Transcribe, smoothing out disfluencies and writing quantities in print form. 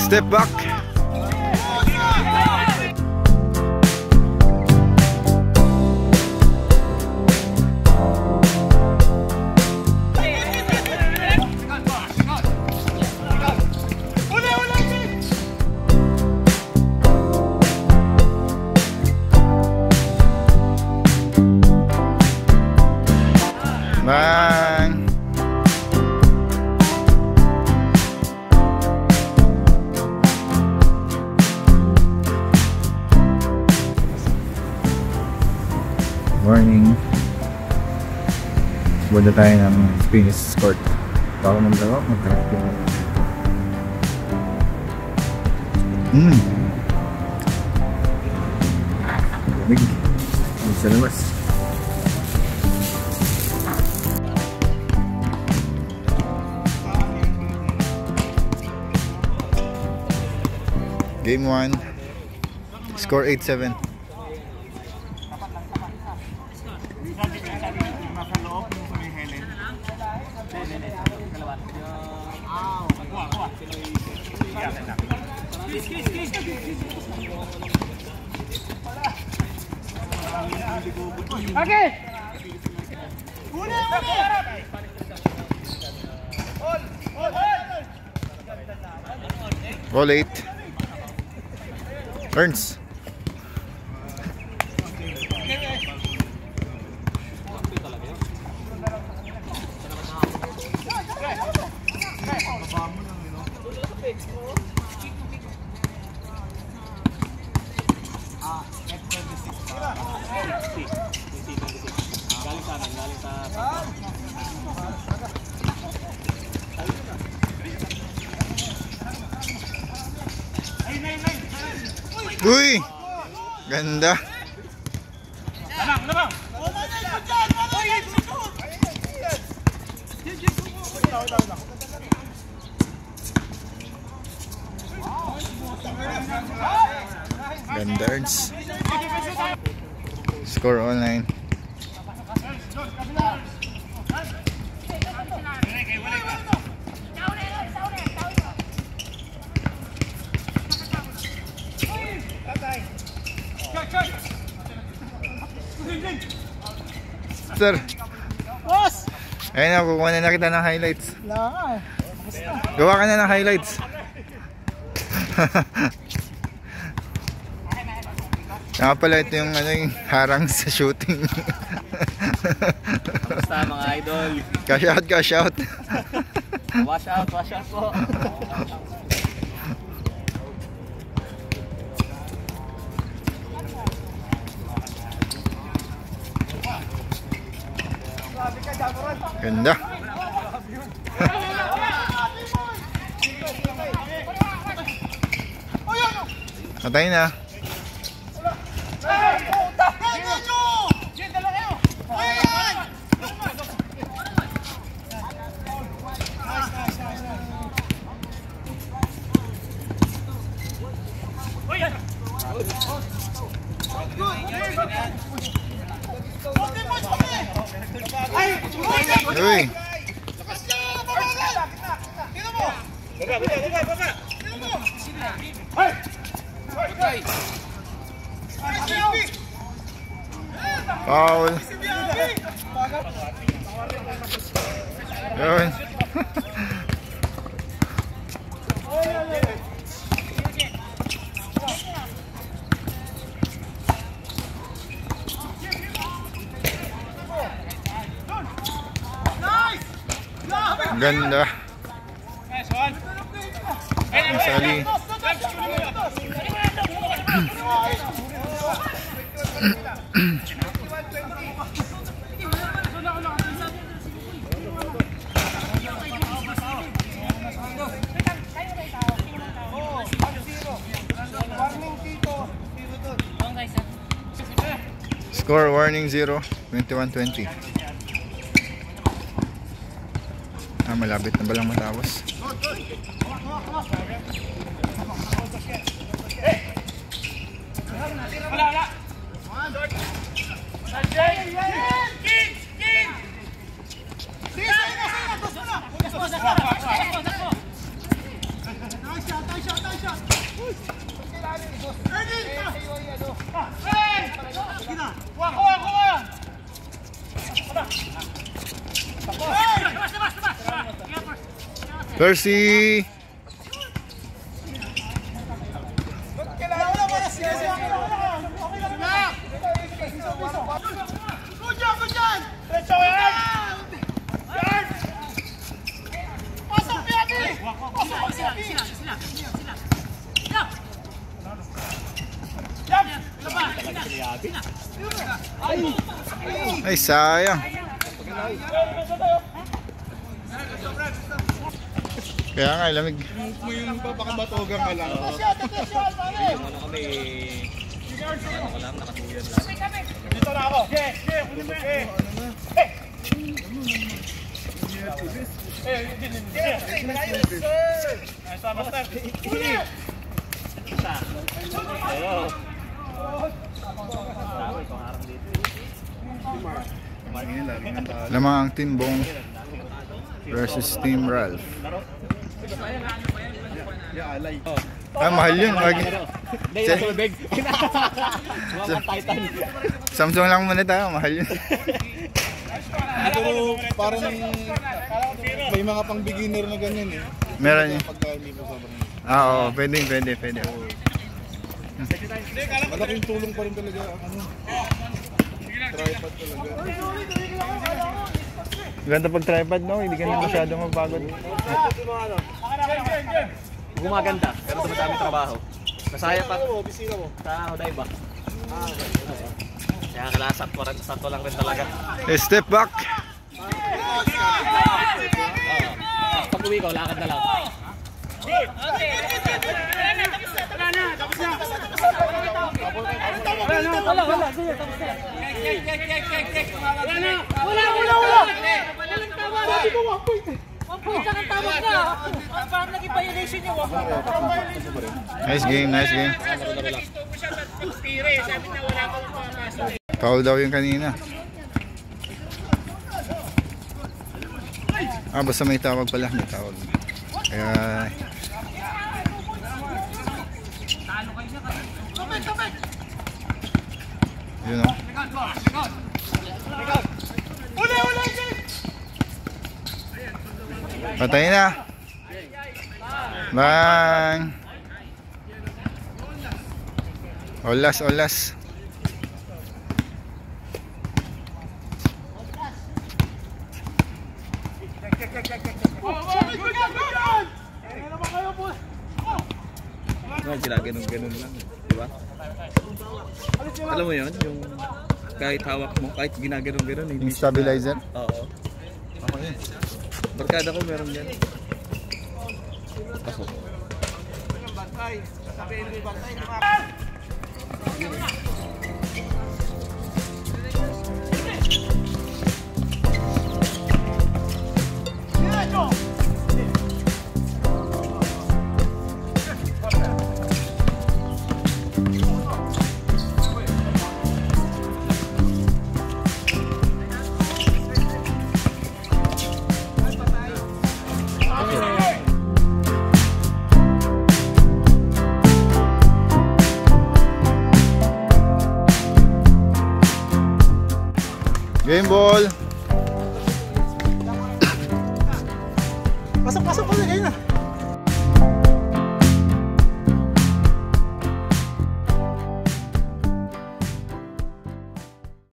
Step back. Bang! Morning. Punta tayo ng Queen's Court. Baka magdawak, magkakit yung lamig sa labas. Game 1, score 8-7. Okay. Ball 8. Ernst. Uy! Ganda! Ganda, Ernst. Score online. Sir. Boss! Ayun na, kukuha na kita ng highlights. Wala nga eh. Gawa ka na ng highlights. Nga pala ito yung, yung harang sa shooting. Kamusta mga idol? Cash out, cash out. Wash out po. Ganda. Patay na. Uy. Foul. Yun. Ganda. Ang sali. Score warning 0, 21-20. Malapit na ba lang matapos? Percy! Ay, sayang. Kaya nga, lamig. Mo yung baka batogang ka lang. Ano kami, ano ko lang, nakatuyan lang. Dito na ako. Kunin mo yan. Ayo. Tawag ko harang dito. Lamang ang Team Bong versus Team Ralph. Mahal yun. Hindi, yung tubig. Mga Titan. Samsung lang muna tayo, mahal yun. Pero parang may mga pang beginner na ganyan eh. Meron yun. Pagka hindi mo sobrang. Oo, pwede. Malaking tulong pa rin talaga. Tripod talaga. Ganda pag tripod, no? Hindi ka na masyadong mapagod. Gumaganda, pero dumadami trabaho. Masaya pa. Sa Odaiba. Kaya kalasat ko rin, sakto lang rin talaga. Step back. Pag uwi ko, lakad na lang. Nice game. Foul daw yung kanina. Basta may tawag pala. May tawag. Kaya... Yun o. Patay na. Bang. Olas. No, ginaganon lang. Diba? Alam mo yun, yung kahit hawak mo, kahit ginaganon hindi Yung stabilizer? Oo. Ako yun. Barkada ko meron yan. Pasok. Game ball. Pasok.